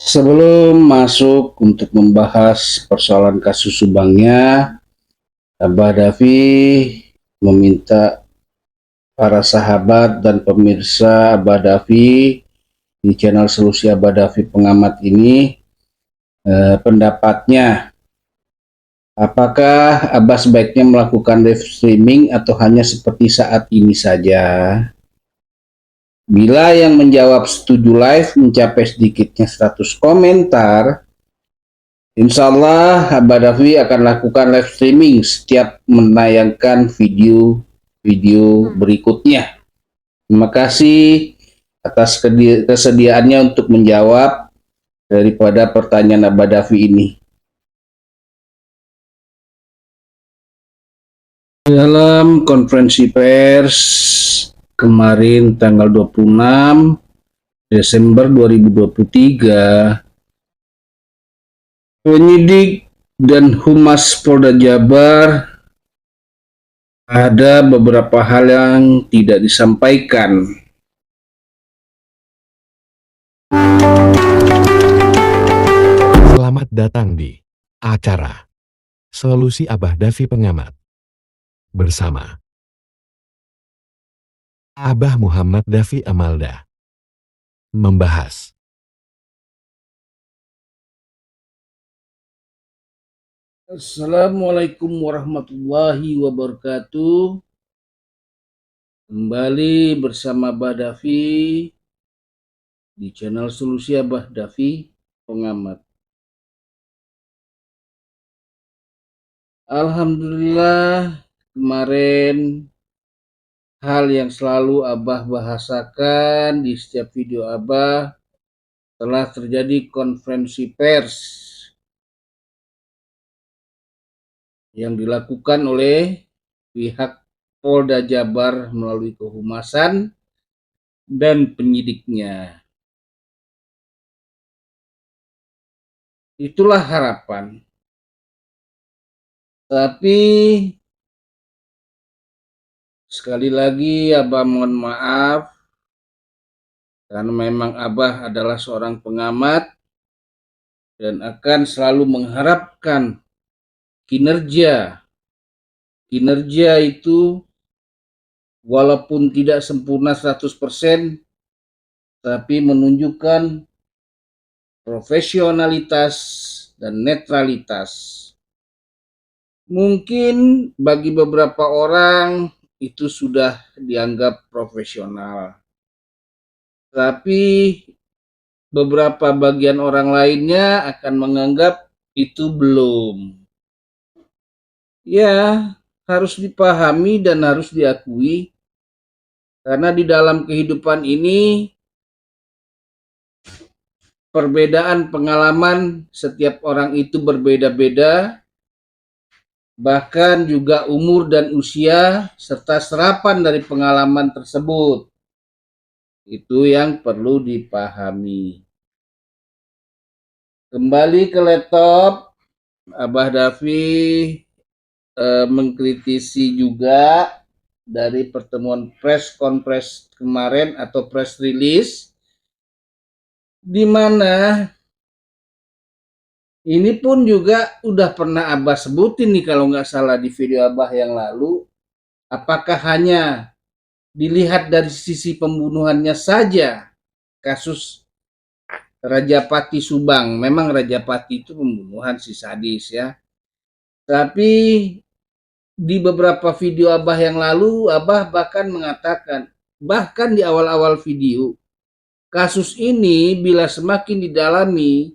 Sebelum masuk untuk membahas persoalan kasus Subangnya, Abah Davi meminta para sahabat dan pemirsa Abah Davi di channel Solusi Abah Davi Pengamat ini pendapatnya. Apakah Abah sebaiknya melakukan live streaming atau hanya seperti saat ini saja? Bila yang menjawab setuju live mencapai sedikitnya 100 komentar, insya Allah Abah Davi akan lakukan live streaming setiap menayangkan video berikutnya. Terima kasih atas kesediaannya untuk menjawab daripada pertanyaan Abah Davi ini. Dalam konferensi pers kemarin tanggal 26 Desember 2023, penyidik dan Humas Polda Jabar ada beberapa hal yang tidak disampaikan. Selamat datang di acara Solusi Abah Davi Pengamat bersama Abah Muhammad Davi Amalda membahas Assalamualaikum warahmatullahi wabarakatuh. Kembali bersama Abah Davi di channel Solusi Abah Davi Pengamat. Alhamdulillah, kemarin hal yang selalu Abah bahasakan di setiap video Abah, telah terjadi konferensi pers yang dilakukan oleh pihak Polda Jabar melalui kehumasan dan penyidiknya. Itulah harapan. Tapi sekali lagi Abah mohon maaf, karena memang Abah adalah seorang pengamat dan akan selalu mengharapkan kinerja. Kinerja itu walaupun tidak sempurna 100%, tapi menunjukkan profesionalitas dan netralitas. Mungkin bagi beberapa orang itu sudah dianggap profesional, tapi beberapa bagian orang lainnya akan menganggap itu belum. Ya, harus dipahami dan harus diakui, karena di dalam kehidupan ini perbedaan pengalaman setiap orang itu berbeda-beda, bahkan juga umur dan usia serta serapan dari pengalaman tersebut. Itu yang perlu dipahami. Kembali ke laptop, Abah Davi mengkritisi juga dari pertemuan press conference kemarin atau press release, di mana ini pun juga udah pernah Abah sebutin nih kalau nggak salah di video Abah yang lalu. Apakah hanya dilihat dari sisi pembunuhannya saja kasus Rajapati Subang? Memang Rajapati itu pembunuhan si sadis ya. Tapi di beberapa video Abah yang lalu, Abah bahkan mengatakan, bahkan di awal-awal video, kasus ini bila semakin didalami,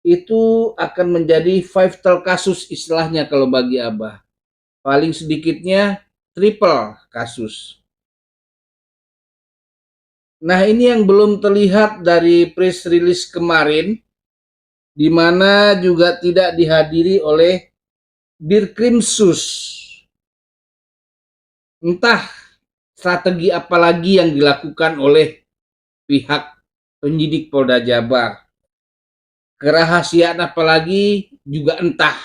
itu akan menjadi vital kasus istilahnya kalau bagi Abah. Paling sedikitnya triple kasus. Nah, ini yang belum terlihat dari press release kemarin, di mana juga tidak dihadiri oleh Dirkrimsus. Entah strategi apa lagi yang dilakukan oleh pihak penyidik Polda Jabar. Kerahasiaan apalagi juga entah.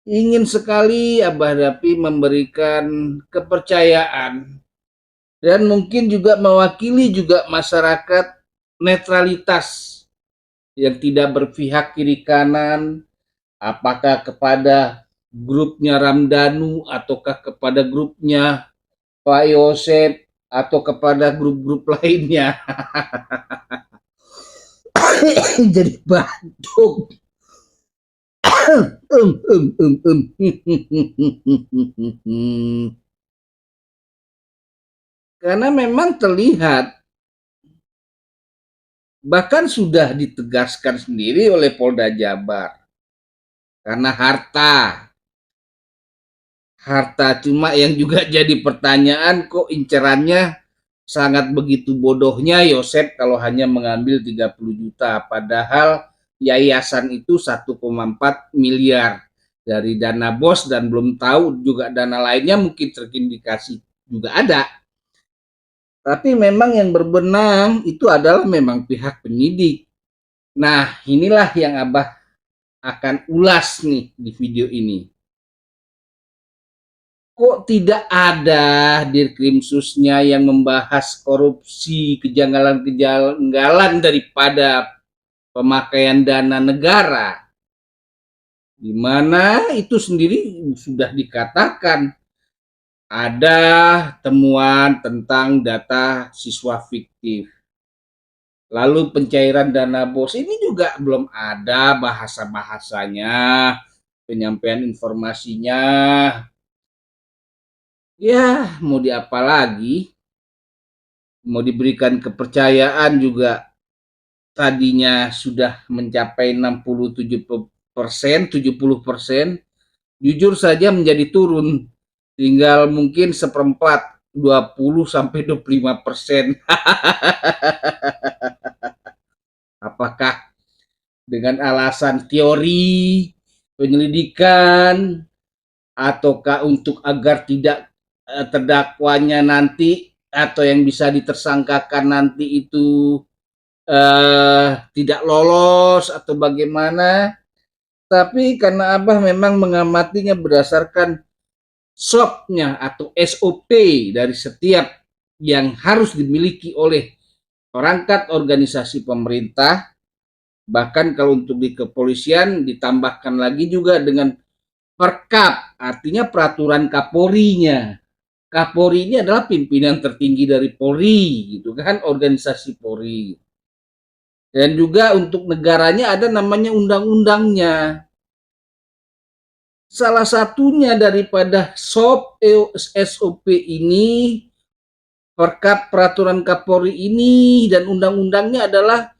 Ingin sekali Abah Davi memberikan kepercayaan dan mungkin juga mewakili juga masyarakat netralitas yang tidak berpihak kiri kanan, apakah kepada grupnya Ramdhanu ataukah kepada grupnya Pak Yosep atau kepada grup-grup lainnya. Jadi batuk. um, um, um, um. Karena memang terlihat, bahkan sudah ditegaskan sendiri oleh Polda Jabar, karena harta cuma yang juga jadi pertanyaan, kok incerannya sangat begitu bodohnya Yosep kalau hanya mengambil 30 juta, padahal yayasan itu 1,4 miliar dari dana BOS, dan belum tahu juga dana lainnya mungkin terindikasi juga ada. Tapi memang yang berbenang itu adalah memang pihak penyidik. Nah, inilah yang Abah akan ulas nih di video ini. Kok tidak ada Dirkrimsusnya yang membahas korupsi, kejanggalan-kejanggalan daripada pemakaian dana negara, di mana itu sendiri sudah dikatakan ada temuan tentang data siswa fiktif. Lalu pencairan dana BOS ini juga belum ada bahasa-bahasanya, penyampaian informasinya. Ya, mau diapa lagi? Mau diberikan kepercayaan juga tadinya sudah mencapai 67%, 70%, jujur saja menjadi turun. Tinggal mungkin seperempat, 20 sampai 25%. Apakah dengan alasan teori penyelidikan, ataukah untuk agar tidak terdakwanya nanti atau yang bisa ditersangkakan nanti itu tidak lolos atau bagaimana. Tapi karena Abah memang mengamatinya berdasarkan SOP-nya atau SOP dari setiap yang harus dimiliki oleh perangkat organisasi pemerintah, bahkan kalau untuk di kepolisian ditambahkan lagi juga dengan Perkap, artinya peraturan Kapolri-nya. Kapolri ini adalah pimpinan tertinggi dari Polri, gitu kan, organisasi Polri. Dan juga untuk negaranya ada namanya undang-undangnya. Salah satunya daripada SOP ini, Perkap, peraturan Kapolri ini, dan undang-undangnya adalah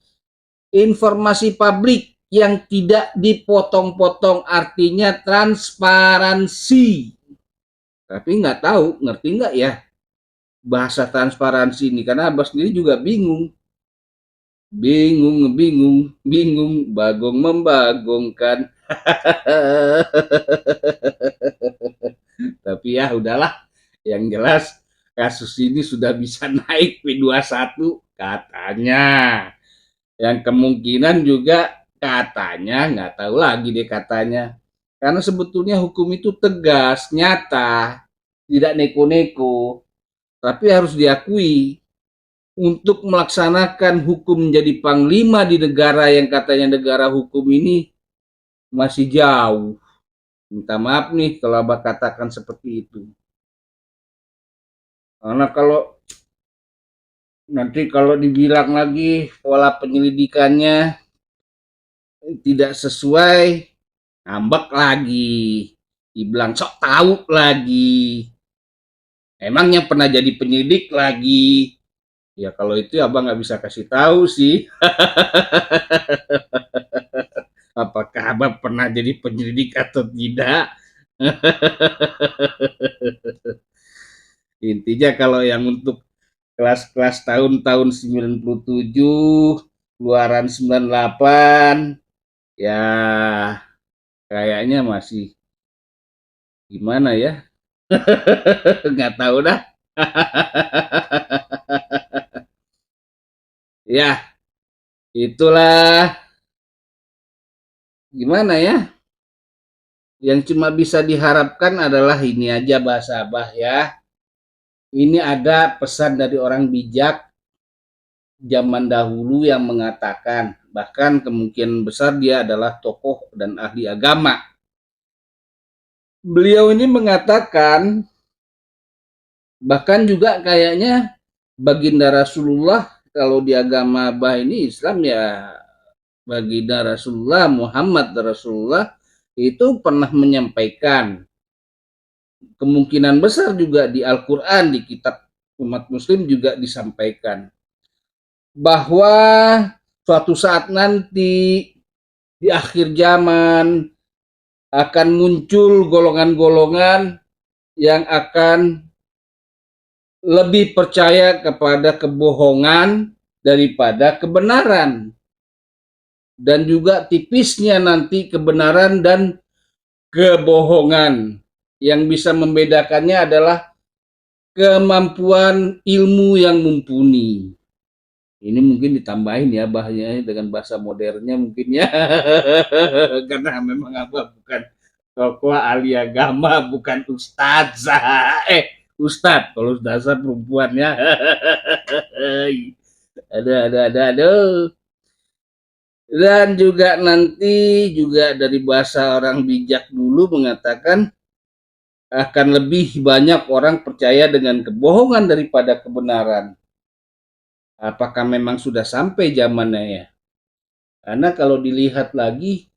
informasi publik yang tidak dipotong-potong, artinya transparansi. Tapi nggak tahu, ngerti nggak ya bahasa transparansi ini, karena Abah sendiri juga bingung. Bingung, bagong membagongkan. Tapi ya udahlah, yang jelas kasus ini sudah bisa naik P21 katanya. Yang kemungkinan juga katanya, nggak tahu lagi deh katanya. Karena sebetulnya hukum itu tegas, nyata, tidak neko-neko. Tapi harus diakui, untuk melaksanakan hukum menjadi panglima di negara yang katanya negara hukum ini masih jauh. Minta maaf nih kalau Abah katakan seperti itu. Karena kalau dibilang lagi pola penyelidikannya tidak sesuai, ngambek lagi. Dibilang sok tahu lagi. Emangnya pernah jadi penyidik lagi. Ya kalau itu Abang nggak bisa kasih tahu sih. Apakah Abang pernah jadi penyelidik atau tidak? Intinya kalau yang untuk kelas-kelas tahun-tahun 97, keluaran 98, ya kayaknya masih gimana ya? Nggak tahu dah. Ya, itulah gimana ya? Yang cuma bisa diharapkan adalah ini aja bahasa Abah ya. Ini ada pesan dari orang bijak zaman dahulu yang mengatakan bahkan kemungkinan besar dia adalah tokoh dan ahli agama. Beliau ini mengatakan, bahkan juga kayaknya baginda Rasulullah, kalau di agama Bah ini Islam ya, baginda Rasulullah Muhammad Rasulullah itu pernah menyampaikan, kemungkinan besar juga di Al-Quran, di kitab umat muslim juga disampaikan, bahwa suatu saat nanti di akhir zaman akan muncul golongan-golongan yang akan lebih percaya kepada kebohongan daripada kebenaran. Dan juga tipisnya nanti kebenaran dan kebohongan. Yang bisa membedakannya adalah kemampuan ilmu yang mumpuni. Ini mungkin ditambahin ya bahasanya dengan bahasa modernnya mungkin ya. Karena memang Abah bukan tokoh ahli agama, bukan ustazah. Ustadz, kalau ustazah perempuannya. Ada. Dan juga nanti juga dari bahasa orang bijak dulu mengatakan akan lebih banyak orang percaya dengan kebohongan daripada kebenaran. Apakah memang sudah sampai zamannya ya? Karena kalau dilihat lagi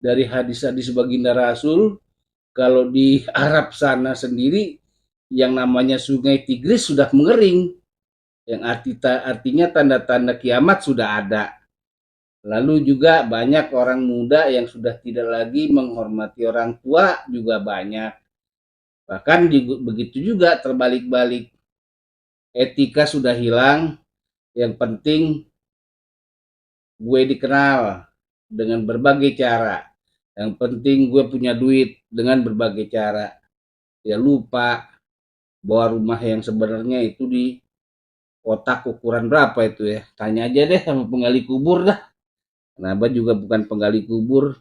dari hadis-hadis baginda Rasul, kalau di Arab sana sendiri yang namanya Sungai Tigris sudah mengering, yang artinya tanda-tanda kiamat sudah ada. Lalu juga banyak orang muda yang sudah tidak lagi menghormati orang tua juga banyak. Bahkan begitu juga terbalik-balik. Etika sudah hilang, yang penting gue dikenal dengan berbagai cara. Yang penting gue punya duit dengan berbagai cara. Ya lupa bahwa rumah yang sebenarnya itu di kotak ukuran berapa itu ya. Tanya aja deh sama penggali kubur dah. Kenapa juga bukan penggali kubur.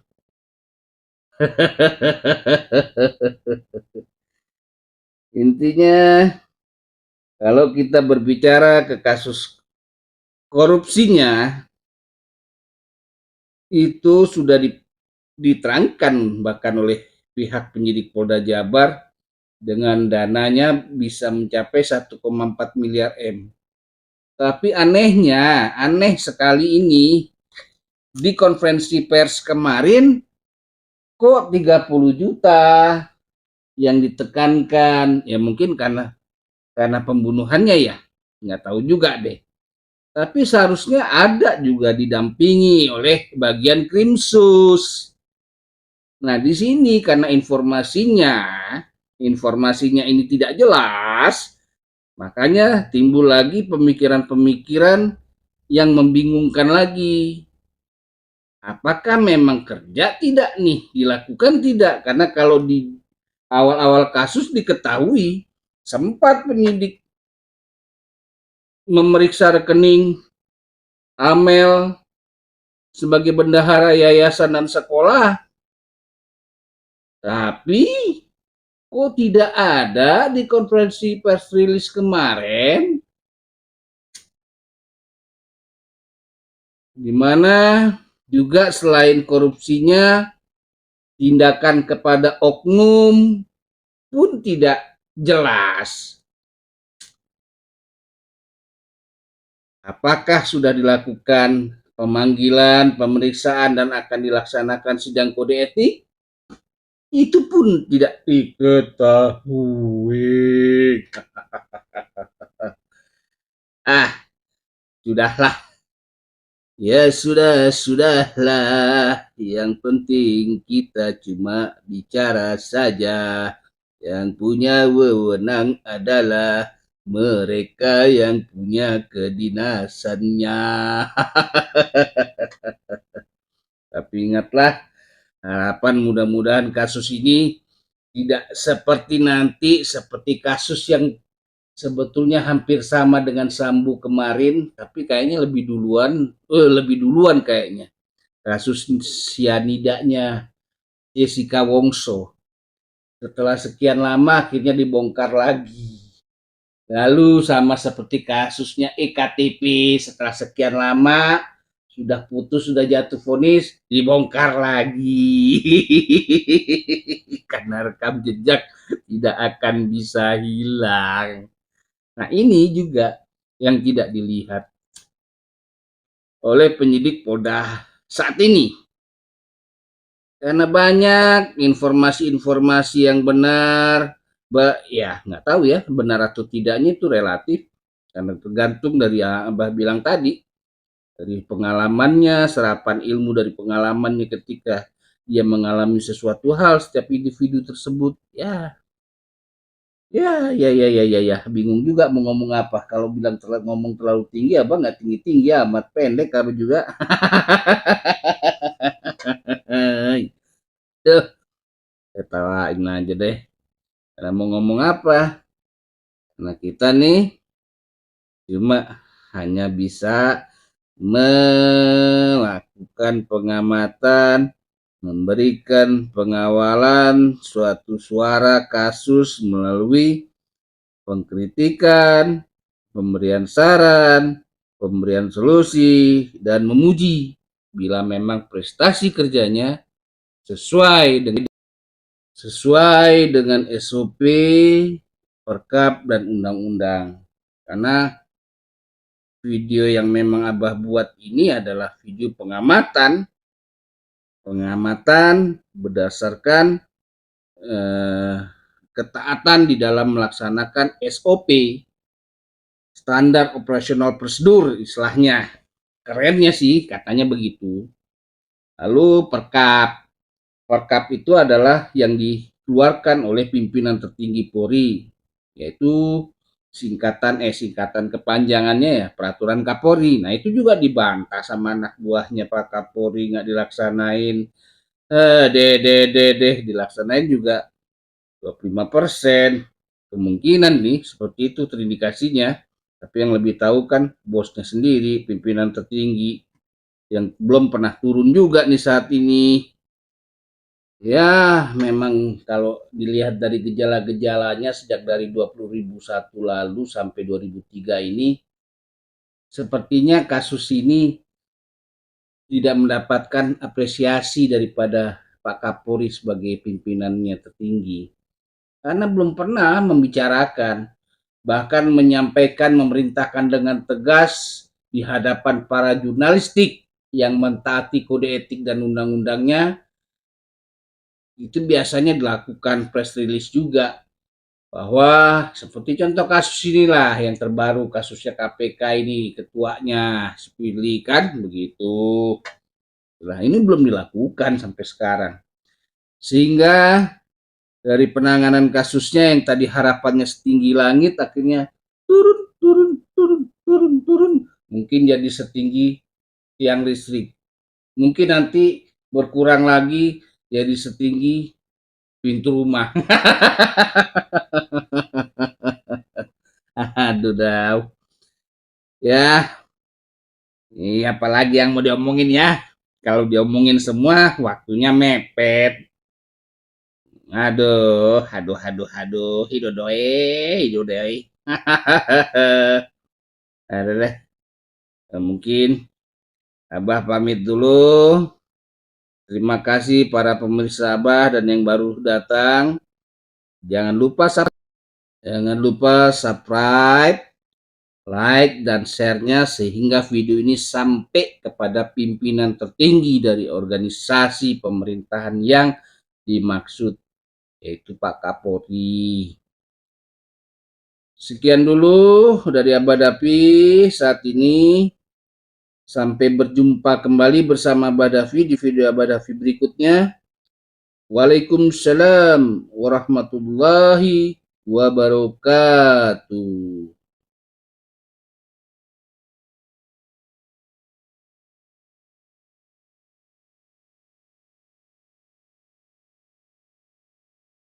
Intinya kalau kita berbicara ke kasus korupsinya, itu sudah diterangkan bahkan oleh pihak penyidik Polda Jabar dengan dananya bisa mencapai 1,4 miliar M. Tapi aneh sekali ini, di konferensi pers kemarin kok 30 juta yang ditekankan. Ya mungkin karena pembunuhannya ya, nggak tahu juga deh. Tapi seharusnya ada juga didampingi oleh bagian Krimsus. Nah, di sini karena informasinya ini tidak jelas, makanya timbul lagi pemikiran-pemikiran yang membingungkan lagi. Apakah memang kerja tidak nih? Dilakukan tidak? Karena kalau di awal-awal kasus diketahui sempat penyidik memeriksa rekening Amel sebagai bendahara yayasan dan sekolah, tapi kok tidak ada di konferensi pers rilis kemarin, di mana juga selain korupsinya, tindakan kepada oknum pun tidak jelas. Apakah sudah dilakukan pemanggilan, pemeriksaan, dan akan dilaksanakan sidang kode etik? Itu pun tidak diketahui. Sudahlah. Ya sudahlah. Yang penting kita cuma bicara saja. Yang punya wewenang adalah mereka yang punya kedinasannya. Tapi ingatlah, harapan mudah-mudahan kasus ini tidak seperti kasus yang sebetulnya hampir sama dengan Sambo kemarin, tapi kayaknya lebih duluan kayaknya. Kasus sianidanya Jessica Wongso. Setelah sekian lama akhirnya dibongkar lagi. Lalu sama seperti kasusnya EKTP, setelah sekian lama sudah putus, sudah jatuh vonis, dibongkar lagi. Karena rekam jejak tidak akan bisa hilang. Nah, ini juga yang tidak dilihat oleh penyidik Polda saat ini. Karena banyak informasi-informasi yang benar, ya nggak tahu ya benar atau tidaknya itu relatif, karena tergantung dari yang Abah bilang tadi, dari pengalamannya, serapan ilmu dari pengalamannya ketika dia mengalami sesuatu hal setiap individu tersebut. Ya, bingung juga mau ngomong apa. Kalau bilang ngomong terlalu tinggi, Abah nggak tinggi-tinggi amat, pendek kalau juga. Tuh, ketawain aja deh. Karena mau ngomong apa? Nah, kita nih cuma hanya bisa melakukan pengamatan, memberikan pengawalan suatu suara kasus melalui pengkritikan, pemberian saran, pemberian solusi, dan memuji bila memang prestasi kerjanya sesuai dengan SOP, Perkap, dan undang-undang. Karena video yang memang Abah buat ini adalah video pengamatan berdasarkan ketaatan di dalam melaksanakan SOP, standar operasional prosedur istilahnya. Kerennya sih katanya begitu. Lalu Perkap. Perkap itu adalah yang dikeluarkan oleh pimpinan tertinggi Polri, yaitu singkatan kepanjangannya ya Peraturan Kapolri. Nah, itu juga dibantah sama anak buahnya Pak Kapolri, nggak dilaksanain. Dilaksanain juga 25%. Kemungkinan nih seperti itu terindikasinya. Tapi yang lebih tahu kan bosnya sendiri, pimpinan tertinggi yang belum pernah turun juga nih saat ini. Ya, memang kalau dilihat dari gejala-gejalanya sejak dari 20.001 lalu sampai 2003 ini, sepertinya kasus ini tidak mendapatkan apresiasi daripada Pak Kapolri sebagai pimpinannya tertinggi. Karena belum pernah membicarakan, bahkan menyampaikan, memerintahkan dengan tegas di hadapan para jurnalistik yang mentaati kode etik dan undang-undangnya, itu biasanya dilakukan press release juga, bahwa seperti contoh kasus inilah yang terbaru, kasusnya KPK ini, ketuanya Firly kan begitu. Nah, ini belum dilakukan sampai sekarang, sehingga dari penanganan kasusnya yang tadi harapannya setinggi langit, akhirnya turun, mungkin jadi setinggi tiang listrik, mungkin nanti berkurang lagi jadi setinggi pintu rumah. Aduh dah. Ya, ini apalagi yang mau diomongin ya. Kalau diomongin semua waktunya mepet. Aduh, hidodoy. Ada deh. Mungkin Abah pamit dulu. Terima kasih para pemirsa Abah dan yang baru datang. Jangan lupa subscribe, like, dan share-nya sehingga video ini sampai kepada pimpinan tertinggi dari organisasi pemerintahan yang dimaksud, yaitu Pak Kapolri. Sekian dulu dari Abah Davi saat ini. Sampai berjumpa kembali bersama Abah Davi di video Abah Davi berikutnya. Waalaikumsalam warahmatullahi wabarakatuh.